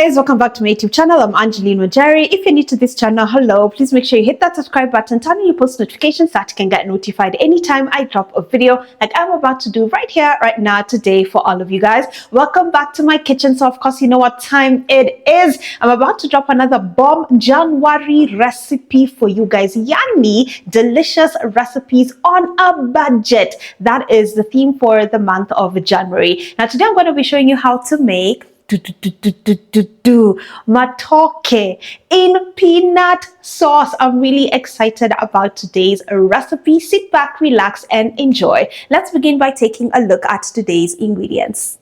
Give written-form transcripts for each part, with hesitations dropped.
guys, welcome back to my YouTube channel. I'm Njaa-Nuary. If you're new to this channel, hello, please make sure you hit that subscribe button, turn on your post notifications so that you can get notified anytime I drop a video like I'm about to do right here, right now, today for all of you guys. Welcome back to my kitchen. So of course, you know what time it is. I'm about to drop another bomb Njaa-Nuary recipe for you guys. Yummy, delicious recipes on a budget. That is the theme for the month of January. Now today I'm going to be showing you how to make Matoke in peanut sauce. I'm really excited about today's recipe. Sit back, relax, and enjoy. Let's begin by taking a look at today's ingredients.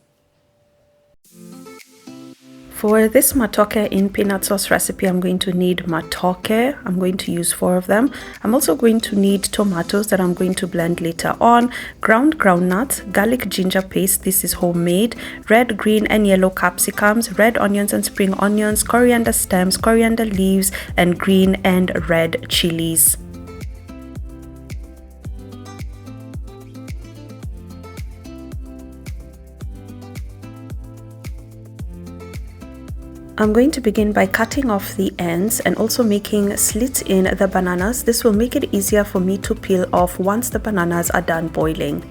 For this matoke in peanut sauce recipe, I'm going to need matoke. I'm going to use 4 of them. I'm also going to need tomatoes that I'm going to blend later on, ground groundnuts, garlic ginger paste, this is homemade, red, green, and yellow capsicums, red onions and spring onions, coriander stems, coriander leaves, and green and red chilies. I'm going to begin by cutting off the ends and also making slits in the bananas. This will make it easier for me to peel off once the bananas are done boiling.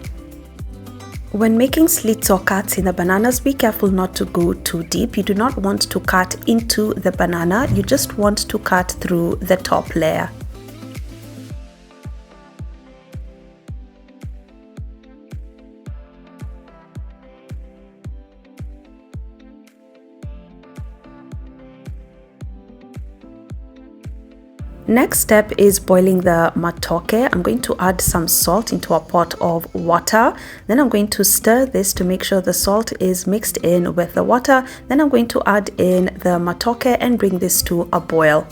When making slits or cuts in the bananas, be careful not to go too deep. You do not want to cut into the banana, you just want to cut through the top layer. Next step is boiling the matoke. I'm going to add some salt into a pot of water. Then I'm going to stir this to make sure the salt is mixed in with the water. Then I'm going to add in the matoke and bring this to a boil.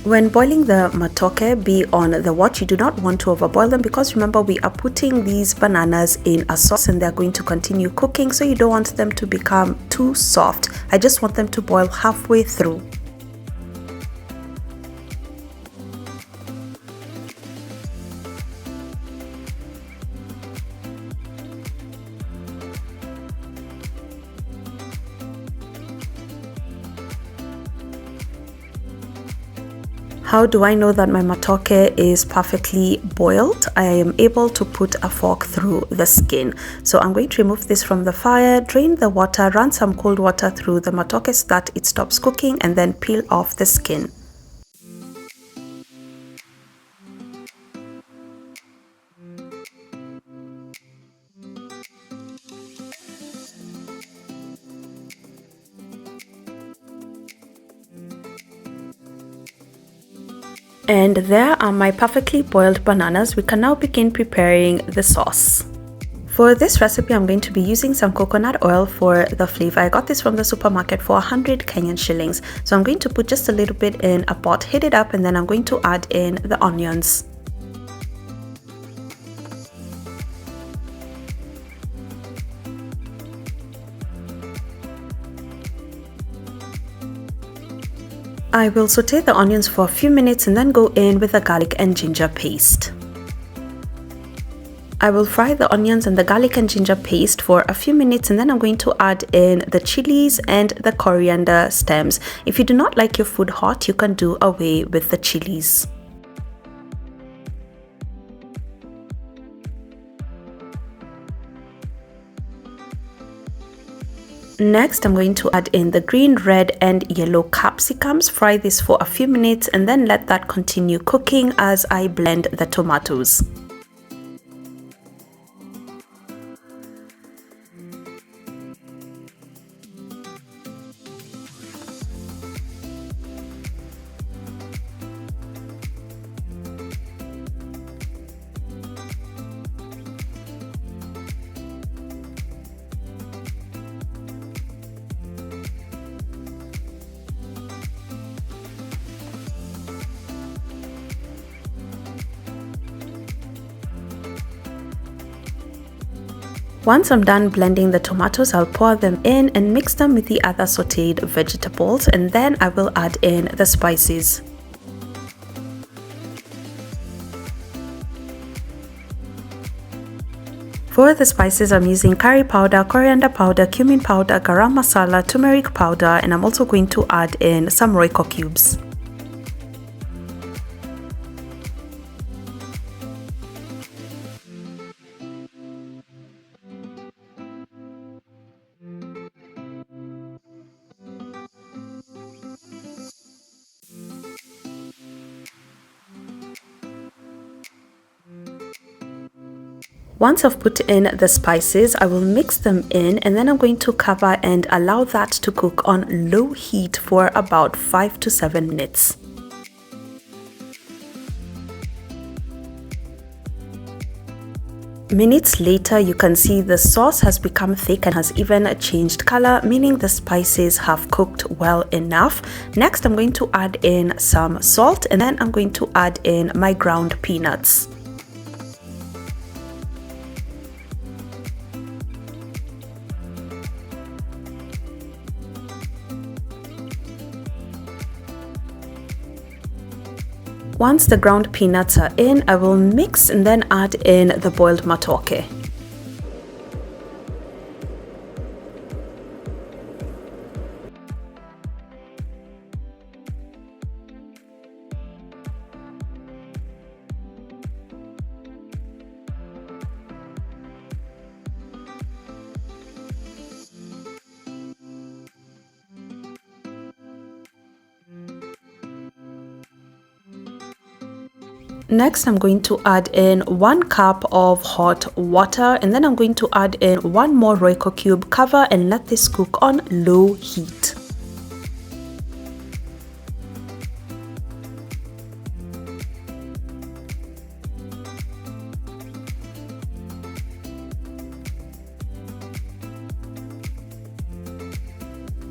When boiling the matoke, be on the watch. You do not want to overboil them because remember we are putting these bananas in a sauce and they're going to continue cooking, so you don't want them to become too soft. I just want them to boil halfway through. How do I know that my matoke is perfectly boiled? I am able to put a fork through the skin. So I'm going to remove this from the fire, drain the water, run some cold water through the matoke so that it stops cooking, and then peel off the skin. And there are my perfectly boiled bananas. We can now begin preparing the sauce. For this recipe, I'm going to be using some coconut oil for the flavor. I got this from the supermarket for 100 Kenyan shillings. So I'm going to put just a little bit in a pot, heat it up, and then I'm going to add in the onions. I will saute the onions for a few minutes and then go in with the garlic and ginger paste. I will fry the onions and the garlic and ginger paste for a few minutes, and then I'm going to add in the chilies and the coriander stems. If you do not like your food hot, you can do away with the chilies. Next, I'm going to add in the green, red, and yellow capsicums. Fry this for a few minutes and then let that continue cooking as I blend the tomatoes. Once I'm done blending the tomatoes, I'll pour them in and mix them with the other sauteed vegetables, and then I will add in the spices. For the spices, I'm using curry powder, coriander powder, cumin powder, garam masala, turmeric powder, and I'm also going to add in some Royco cubes. Once I've put in the spices, I will mix them in, and then I'm going to cover and allow that to cook on low heat for about 5 to 7 minutes. Minutes later, you can see the sauce has become thick and has even changed color, meaning the spices have cooked well enough. Next, I'm going to add in some salt, and then I'm going to add in my ground peanuts. Once the ground peanuts are in, I will mix and then add in the boiled matoke. Next, I'm going to add in 1 cup of hot water, and then I'm going to add in 1 more Royco cube, cover and let this cook on low heat.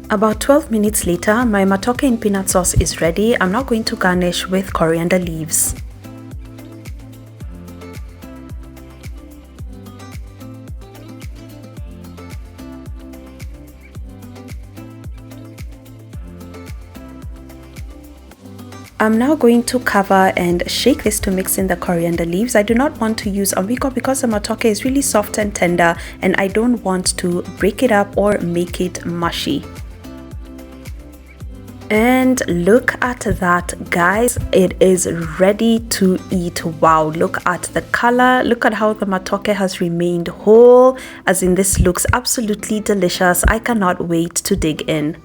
About 12 minutes later, my matoke and peanut sauce is ready. I'm now going to garnish with coriander leaves. I'm now going to cover and shake this to mix in the coriander leaves. I do not want to use Royco because the matoke is really soft and tender, and I don't want to break it up or make it mushy. And look at that, guys, it is ready to eat. Wow, look at the color, look at how the matoke has remained whole, as in this looks absolutely delicious. I cannot wait to dig in.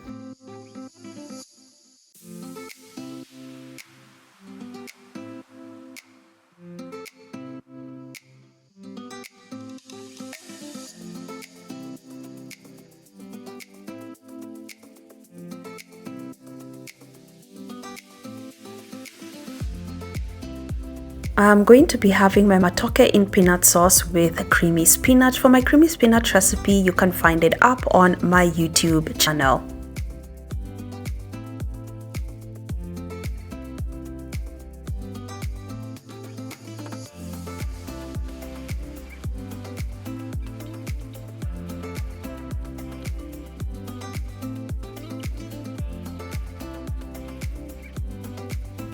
I'm going to be having my matoke in peanut sauce with creamy spinach. For my creamy spinach recipe, you can find it up on my YouTube channel.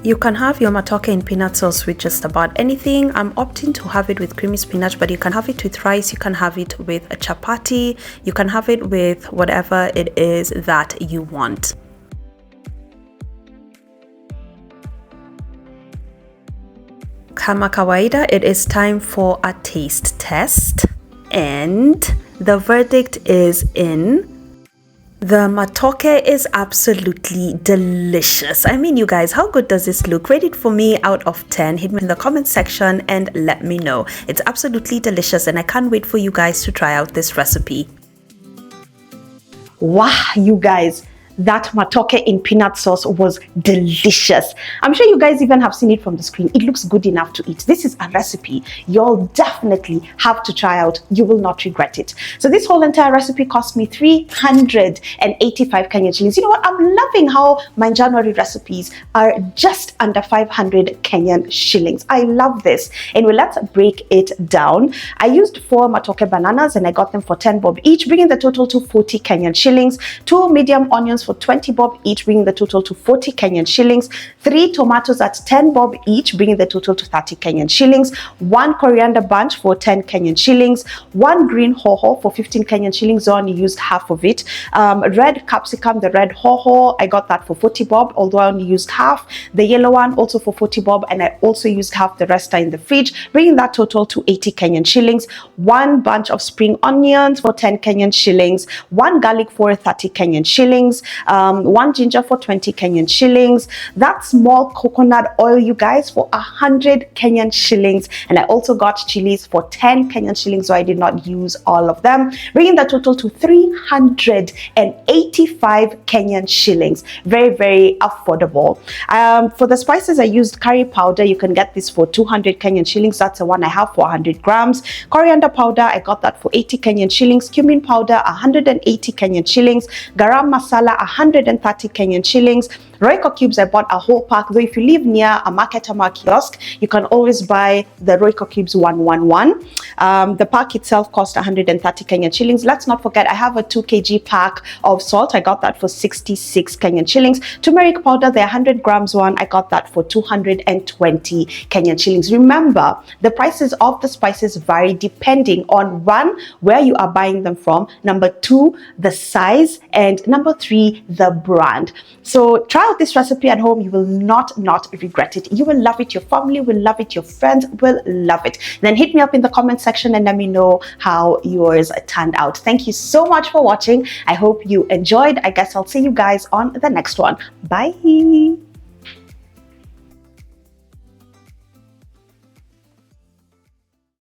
You can have your matoke in peanut sauce with just about anything. I'm opting to have it with creamy spinach, but you can have it with rice, you can have it with a chapati, you can have it with whatever it is that you want. Kama kawaida, it is time for a taste test, and the verdict is in. The matoke is absolutely delicious. I mean, you guys, how good does this look? Rate it for me out of 10. Hit me in the comment section and let me know. It's absolutely delicious, and I can't wait for you guys to try out this recipe. Wow, you guys, that matoke in peanut sauce was delicious. I'm sure you guys even have seen it from the screen. It looks good enough to eat. This is a recipe you'll definitely have to try out. You will not regret it. So this whole entire recipe cost me 385 Kenyan shillings. You know what? I'm loving how my Njaa-Nuary recipes are just under 500 Kenyan shillings. I love this. Anyway, let's break it down. I used 4 matoke bananas and I got them for 10 bob each, bringing the total to 40 Kenyan shillings. 2 medium onions for 20 bob each, bringing the total to 40 Kenyan shillings. 3 tomatoes at 10 bob each, bringing the total to 30 Kenyan shillings. 1 coriander bunch for 10 Kenyan shillings. 1 green hoho for 15 Kenyan shillings. So I only used half of it. Red capsicum, the red hoho, I got that for 40 bob, although I only used half. The yellow one also for 40 bob, and I also used half. The rest are in the fridge, bringing that total to 80 Kenyan shillings. 1 bunch of spring onions for 10 Kenyan shillings. 1 garlic for 30 Kenyan shillings. 1 ginger for 20 Kenyan shillings. That small coconut oil, you guys, for 100 Kenyan shillings. And I also got chilies for 10 Kenyan shillings, so I did not use all of them, bringing the total to 385 Kenyan shillings. Very, very affordable. For the spices, I used curry powder. You can get this for 200 Kenyan shillings. That's the one I have for 100 grams. Coriander powder, I got that for 80 Kenyan shillings. Cumin powder, 180 Kenyan shillings. Garam Masala, 130 Kenyan shillings. Royco cubes, I bought a whole pack. Though if you live near a market or a kiosk, you can always buy the Royco cubes 111. The pack itself cost 130 Kenyan shillings. Let's not forget, I have a 2 kg pack of salt. I got that for 66 Kenyan shillings. Turmeric powder, the 100 grams one, I got that for 220 Kenyan shillings. Remember, the prices of the spices vary depending on 1, where you are buying them from, number 2, the size, and number 3, the brand. So try out this recipe at home. You will not regret it. You will love it. Your family will love it. Your friends will love it. Then hit me up in the comment section and let me know how yours turned out. Thank you so much for watching. I hope you enjoyed. I guess I'll see you guys on the next one. Bye.